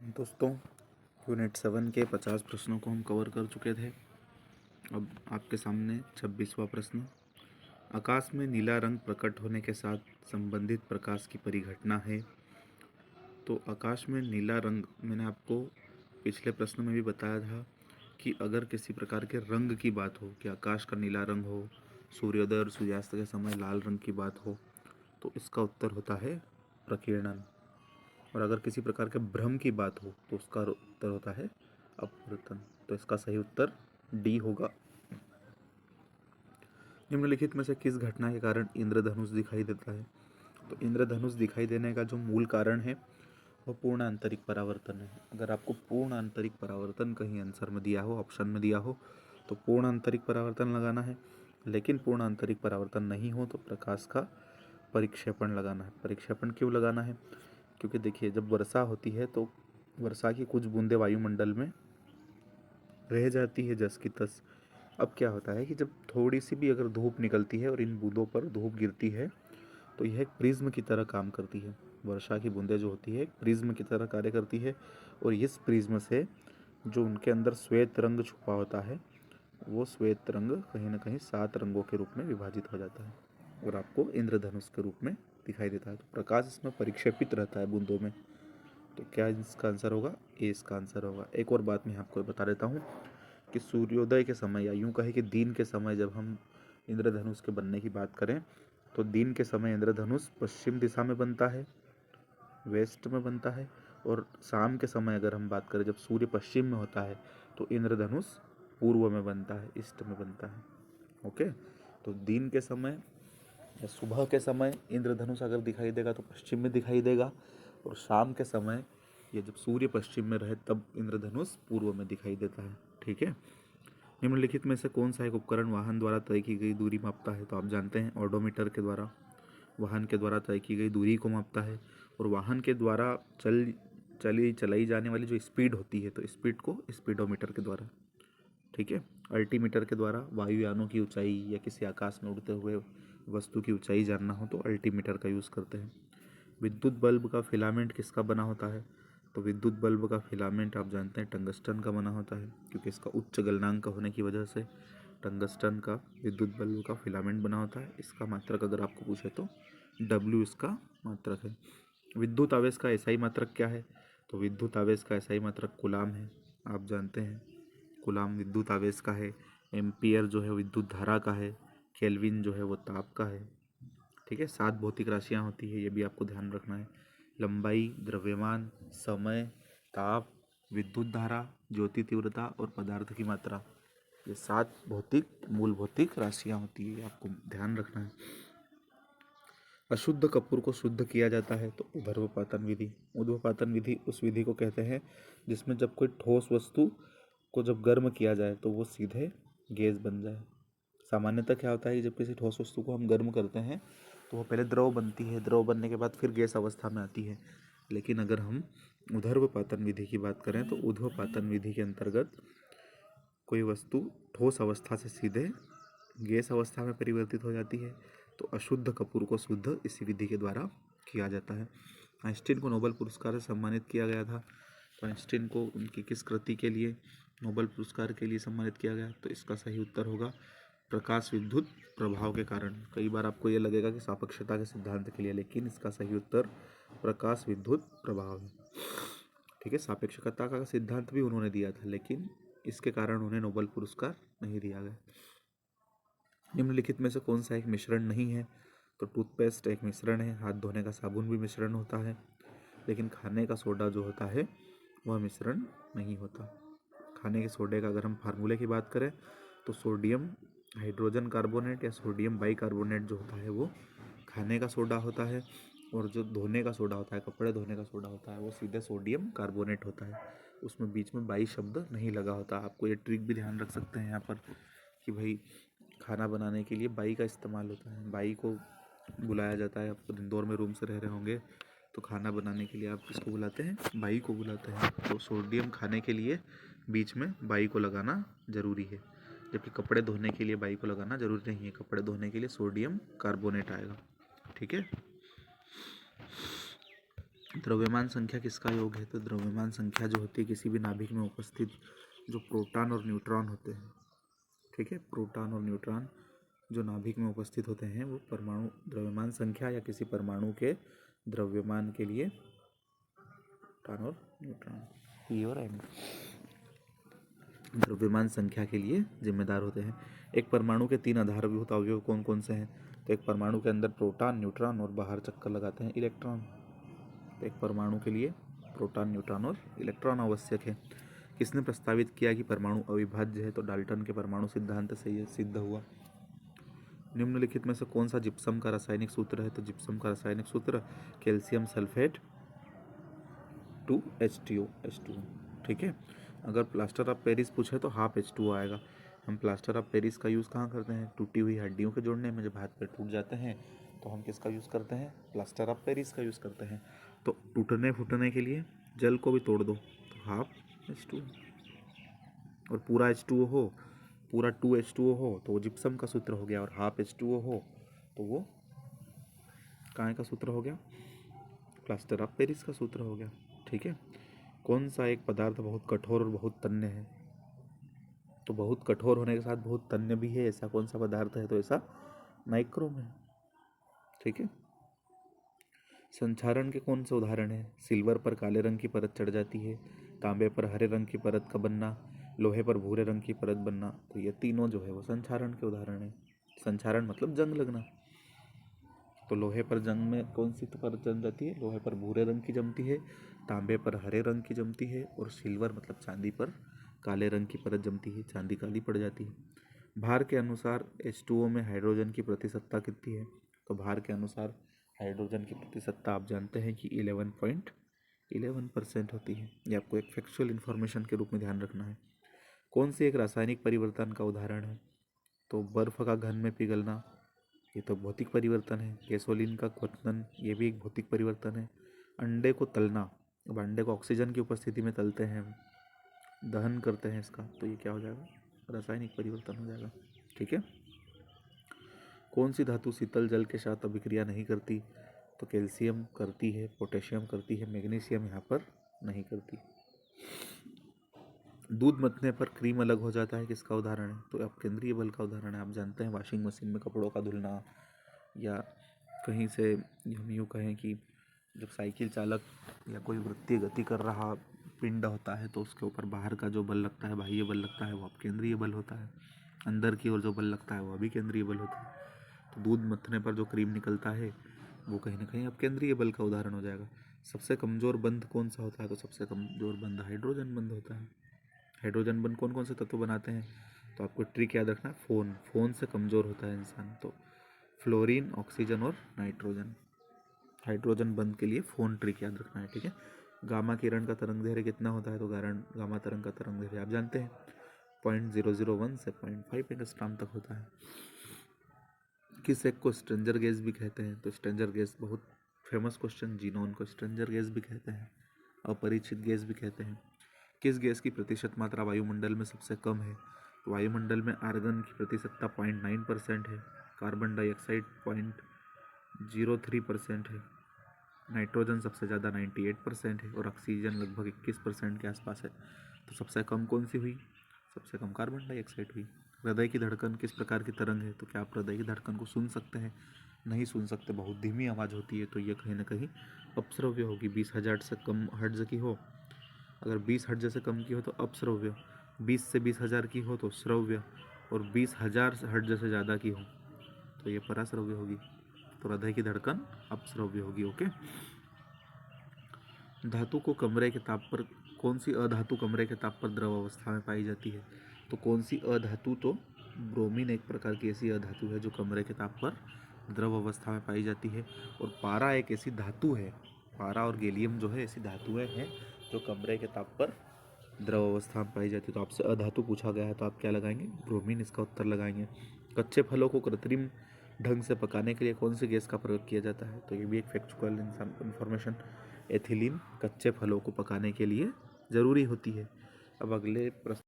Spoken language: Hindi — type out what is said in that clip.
दोस्तों, यूनिट 7 के 50 प्रश्नों को हम कवर कर चुके थे। अब आपके सामने 26वां प्रश्न। आकाश में नीला रंग प्रकट होने के साथ संबंधित प्रकाश की परिघटना है। तो आकाश में नीला रंग, मैंने आपको पिछले प्रश्न में भी बताया था कि अगर किसी प्रकार के रंग की बात हो कि आकाश का नीला रंग हो, सूर्योदय और सूर्यास्त के समय लाल रंग की बात हो, तो इसका उत्तर होता है प्रकीर्णन। और अगर किसी प्रकार के भ्रम की बात हो तो उसका उत्तर होता है अपवर्तन। तो इसका सही उत्तर डी होगा। निम्नलिखित में से किस घटना के कारण इंद्रधनुष दिखाई देता है? तो इंद्रधनुष दिखाई देने का जो मूल कारण है वो पूर्ण आंतरिक परावर्तन है। अगर आपको पूर्ण आंतरिक परावर्तन कहीं आंसर में दिया हो, ऑप्शन में दिया हो, तो पूर्ण आंतरिक परावर्तन लगाना है। लेकिन पूर्ण आंतरिक परावर्तन नहीं हो तो प्रकाश का परिक्षेपण लगाना है। परिक्षेपण क्यों लगाना है? क्योंकि देखिए, जब वर्षा होती है तो वर्षा की कुछ बूंदें वायुमंडल में रह जाती है जस की तस। अब क्या होता है कि जब थोड़ी सी भी अगर धूप निकलती है और इन बूंदों पर धूप गिरती है तो यह एक प्रिज्म की तरह काम करती है। वर्षा की बूंदें जो होती है एक प्रिज्म की तरह कार्य करती है, और इस प्रिज्म से जो उनके अंदर श्वेत रंग छुपा होता है वो श्वेत रंग कहीं ना कहीं 7 रंगों के रूप में विभाजित हो जाता है और आपको इंद्रधनुष के रूप में दिखाई देता है। तो प्रकाश इसमें परिक्षेपित रहता है बूंदों में। तो क्या इसका आंसर होगा? ए इसका आंसर होगा। एक और बात मैं आपको बता देता हूँ कि सूर्योदय के समय, या यूं कहे कि दिन के समय, जब हम इंद्रधनुष के बनने की बात करें तो दिन के समय इंद्रधनुष पश्चिम दिशा में बनता है, वेस्ट में बनता है। और शाम के समय अगर हम बात करें, जब सूर्य पश्चिम में होता है तो इंद्रधनुष पूर्व में बनता है, ईस्ट में बनता है। ओके, तो दिन के समय या सुबह के समय इंद्रधनुष अगर दिखाई देगा तो पश्चिम में दिखाई देगा, और शाम के समय या जब सूर्य पश्चिम में रहे तब इंद्रधनुष पूर्व में दिखाई देता है। ठीक है। निम्नलिखित में से कौन सा एक उपकरण वाहन द्वारा तय की गई दूरी मापता है? तो आप जानते हैं ऑडोमीटर के द्वारा वाहन के द्वारा तय की गई दूरी को मापता है। और वाहन के द्वारा चलाई जाने वाली जो स्पीड होती है तो स्पीड को स्पीडोमीटर के द्वारा, ठीक है, अल्टीमीटर के द्वारा वायुयानों की ऊंचाई या किसी आकाश में उड़ते हुए वस्तु की ऊंचाई जानना हो तो अल्टीमीटर का यूज़ करते हैं। विद्युत बल्ब का फिलामेंट किसका बना होता है? तो विद्युत बल्ब का फिलामेंट आप जानते हैं टंगस्टन का बना होता है, क्योंकि इसका उच्च गलनांक होने की वजह से टंगस्टन का विद्युत बल्ब का फिलामेंट बना होता है। इसका मात्रक अगर आपको पूछे तो W इसका मात्रक है। विद्युत आवेश का एसआई मात्रक क्या है? तो विद्युत आवेश का एसआई मात्रक कूलाम है। आप जानते हैं कूलाम विद्युत आवेश का है। एम्पियर जो है विद्युत धारा का है। केल्विन जो है वो ताप का है। ठीक है। 7 भौतिक राशियाँ होती है, ये भी आपको ध्यान रखना है। लंबाई, द्रव्यमान, समय, ताप, विद्युत धारा, ज्योति तीव्रता और पदार्थ की मात्रा, ये 7 मूल भौतिक राशियाँ होती है, आपको ध्यान रखना है। अशुद्ध कपूर को शुद्ध किया जाता है तो ऊर्ध्वपातन विधि। ऊर्ध्वपातन विधि उस विधि को कहते हैं जिसमें जब कोई ठोस वस्तु को जब गर्म किया जाए तो वो सीधे गैस बन जाए। सामान्यतः क्या होता है कि जब किसी ठोस वस्तु को हम गर्म करते हैं तो वो पहले द्रव बनती है, द्रव बनने के बाद फिर गैस अवस्था में आती है। लेकिन अगर हम ऊर्ध्वपातन विधि की बात करें तो ऊर्ध्वपातन विधि के अंतर्गत कोई वस्तु ठोस अवस्था से सीधे गैस अवस्था में परिवर्तित हो जाती है। तो अशुद्ध कपूर को शुद्ध इसी विधि के द्वारा किया जाता है। आइंस्टीन को नोबेल पुरस्कार से सम्मानित किया गया था। तो आइंस्टीन को उनकी किस कृति के लिए नोबेल पुरस्कार के लिए सम्मानित किया गया? तो इसका सही उत्तर होगा प्रकाश विद्युत प्रभाव के कारण। कई बार आपको ये लगेगा कि सापेक्षता के सिद्धांत के लिए, लेकिन इसका सही उत्तर प्रकाश विद्युत प्रभाव है। ठीक है। सापेक्षता का सिद्धांत भी उन्होंने दिया था, लेकिन इसके कारण उन्हें नोबेल पुरस्कार नहीं दिया गया। निम्नलिखित में से कौन सा एक मिश्रण नहीं है? तो टूथपेस्ट एक मिश्रण है, हाथ धोने का साबुन भी मिश्रण होता है, लेकिन खाने का सोडा जो होता है वह मिश्रण नहीं होता। खाने के सोडे का अगर हम फार्मूले की बात करें तो सोडियम हाइड्रोजन कार्बोनेट या सोडियम बाइकार्बोनेट जो होता है वो खाने का सोडा होता है, और जो धोने का सोडा होता है, कपड़े धोने का सोडा होता है, वो सीधे सोडियम कार्बोनेट होता है। उसमें बीच में बाई शब्द नहीं लगा होता। आपको ये ट्रिक भी ध्यान रख सकते हैं यहाँ पर कि भाई खाना बनाने के लिए बाई का इस्तेमाल होता है, बाई को बुलाया जाता है। आप इंदौर में रूम से रह रहे होंगे तो खाना बनाने के लिए आप किसको बुलाते हैं? बाई को बुलाते हैं। तो सोडियम खाने के लिए बीच में बाई को लगाना ज़रूरी है, जबकि कपड़े धोने के लिए बाई को लगाना ज़रूरी नहीं है। कपड़े धोने के लिए सोडियम कार्बोनेट आएगा। ठीक है। द्रव्यमान संख्या किसका योग है? तो द्रव्यमान संख्या जो होती है किसी भी नाभिक में उपस्थित जो प्रोटॉन और न्यूट्रॉन होते हैं, ठीक है, प्रोटॉन और न्यूट्रॉन जो नाभिक में उपस्थित होते हैं वो परमाणु द्रव्यमान संख्या या किसी परमाणु के द्रव्यमान के लिए प्रोटॉन और न्यूट्रॉन पी और एम द्रव्यमान संख्या के लिए जिम्मेदार होते हैं। एक परमाणु के 3 आधारभूत अवयव कौन कौन से हैं? तो एक परमाणु के अंदर प्रोटॉन, न्यूट्रॉन और बाहर चक्कर लगाते हैं इलेक्ट्रॉन। तो एक परमाणु के लिए प्रोटॉन, न्यूट्रॉन और इलेक्ट्रॉन आवश्यक है। किसने प्रस्तावित किया कि परमाणु अविभाज्य है? तो डाल्टन के परमाणु सिद्धांत से ये सिद्ध हुआ। निम्नलिखित में से कौन सा जिप्सम का रासायनिक सूत्र है? तो जिप्सम का रासायनिक सूत्र कैल्शियम सल्फेट 2H2O H2O, ठीक है। अगर प्लास्टर ऑफ पेरिस पूछे तो हाफ H2O आएगा। हम प्लास्टर ऑफ पेरिस का यूज़ कहाँ करते हैं? टूटी हुई हड्डियों के जोड़ने में। जब हाथ पैर टूट जाते हैं तो हम किसका यूज़ करते हैं? प्लास्टर ऑफ पेरिस का यूज़ करते हैं। तो टूटने फूटने के लिए जल को भी तोड़ दो तो हाफ H2O, और पूरा H2O हो, पूरा 2H2O हो तो वो जिप्सम का सूत्र हो गया, और हाफ H2O हो तो वो काय का सूत्र हो गया? प्लास्टर ऑफ पेरिस का सूत्र हो गया, ठीक है। कौन सा एक पदार्थ बहुत कठोर और बहुत तन्य है? तो बहुत कठोर होने के साथ बहुत तन्य भी है, ऐसा कौन सा पदार्थ है? तो ऐसा नाइक्रोम है, ठीक है। संक्षारण के कौन से उदाहरण है? सिल्वर पर काले रंग की परत चढ़ जाती है, तांबे पर हरे रंग की परत का बनना, लोहे पर भूरे रंग की परत बनना। तो ये तीनों जो है वो संक्षारण के उदाहरण है। संक्षारण मतलब जंग लगना। तो लोहे पर जंग में कौन सी परत जम जाती है? लोहे पर भूरे रंग की जमती है, तांबे पर हरे रंग की जमती है, और सिल्वर मतलब चांदी पर काले रंग की परत जमती है, चांदी काली पड़ जाती है। भार के अनुसार H2O में हाइड्रोजन की प्रतिशतता कितनी है? तो भार के अनुसार हाइड्रोजन की प्रतिशतता आप जानते हैं कि 11.11% होती है। ये आपको एक फैक्चुअल इन्फॉर्मेशन के रूप में ध्यान रखना है। कौन सी एक रासायनिक परिवर्तन का उदाहरण है? तो बर्फ का घन में पिघलना, ये तो भौतिक परिवर्तन है। गैसोलीन का क्वथन, ये भी एक भौतिक परिवर्तन है। अंडे को तलना, अब अंडे को ऑक्सीजन की उपस्थिति में तलते हैं हम, दहन करते हैं इसका, तो ये क्या हो जाएगा? रासायनिक परिवर्तन हो जाएगा, ठीक है। कौन सी धातु शीतल जल के साथ अभिक्रिया नहीं करती? तो कैल्शियम करती है, पोटेशियम करती है, मैग्नीशियम यहाँ पर नहीं करती। दूध मथने पर क्रीम अलग हो जाता है, किसका उदाहरण है? तो आप केंद्रीय बल का उदाहरण है। आप जानते हैं वॉशिंग मशीन में कपड़ों का धुलना, या कहीं से हम यूँ कहें कि जब साइकिल चालक या कोई वृत्तीय गति कर रहा पिंड होता है तो उसके ऊपर बाहर का जो बल लगता है, बाह्य बल लगता है, वो अब केंद्रीय बल होता है। अंदर की ओर जो बल लगता है वो भी केंद्रीय बल होता है। तो दूध मथने पर जो क्रीम निकलता है वो कहीं ना कहीं अब केंद्रीय बल का उदाहरण हो जाएगा। सबसे कमज़ोर बंध कौन सा होता है? तो सबसे कमज़ोर बंध हाइड्रोजन बंध होता है। हाइड्रोजन बंध कौन कौन से तत्व बनाते हैं? तो आपको ट्रिक याद रखना है, फोन से कमज़ोर होता है इंसान। तो फ्लोरीन, ऑक्सीजन और नाइट्रोजन। हाइड्रोजन बंध के लिए फोन ट्रिक याद रखना है, ठीक है। गामा किरण का तरंग दैर्घ्य कितना होता है? तो गामा तरंग का तरंग दैर्घ्य आप जानते हैं 0.001 से 0.5 एंगस्ट्रॉम तक होता है। किस एक को स्ट्रेंजर गैस भी कहते हैं? तो स्ट्रेंजर गैस बहुत फेमस क्वेश्चन, जीनोन को स्ट्रेंजर गैस भी कहते हैं, अपरिचित गैस भी कहते हैं। किस गैस की प्रतिशत मात्रा वायुमंडल में सबसे कम है? तो वायुमंडल में आर्गन की प्रतिशतता 0.9% है, कार्बन डाइऑक्साइड 0.03% है, नाइट्रोजन सबसे ज़्यादा 98% है, और ऑक्सीजन लगभग 21% के आसपास है। तो सबसे कम कौन सी हुई? सबसे कम कार्बन डाइऑक्साइड हुई। हृदय की धड़कन किस प्रकार की तरंग है? तो क्या आप हृदय की धड़कन को सुन सकते हैं? नहीं सुन सकते, बहुत धीमी आवाज़ होती है, तो ये कहीं ना कहीं अपश्रव्य होगी। 20,000 से कम हर्ट्ज की हो, अगर 20 हर्ट्ज से कम की हो तो अपश्रव्य, 20 से 20,000 की हो तो श्रव्य, और 20,000 हर्ट्ज से ज़्यादा की हो तो ये पराश्रव्य होगी। तो हृदय की धड़कन अपश्रव्य होगी, ओके। धातु को कमरे के ताप पर, कौन सी अधातु कमरे के ताप पर द्रव अवस्था में पाई जाती है? तो कौन सी अधातु? तो ब्रोमीन एक प्रकार की ऐसी अधातु है जो कमरे के ताप पर द्रव अवस्था में पाई जाती है। और पारा एक ऐसी धातु है, पारा और गैलियम जो है ऐसी धातुएं हैं जो कमरे के ताप पर द्रव अवस्था में पाई जाती है। तो आपसे अधातु पूछा गया है तो आप क्या लगाएंगे? ब्रोमीन इसका उत्तर लगाएंगे। कच्चे फलों को कृत्रिम ढंग से पकाने के लिए कौन सी गैस का प्रयोग किया जाता है? तो ये भी एक फैक्चुअल इन्फॉर्मेशन, एथिलीन कच्चे फलों को पकाने के लिए ज़रूरी होती है। अब अगले प्रश्न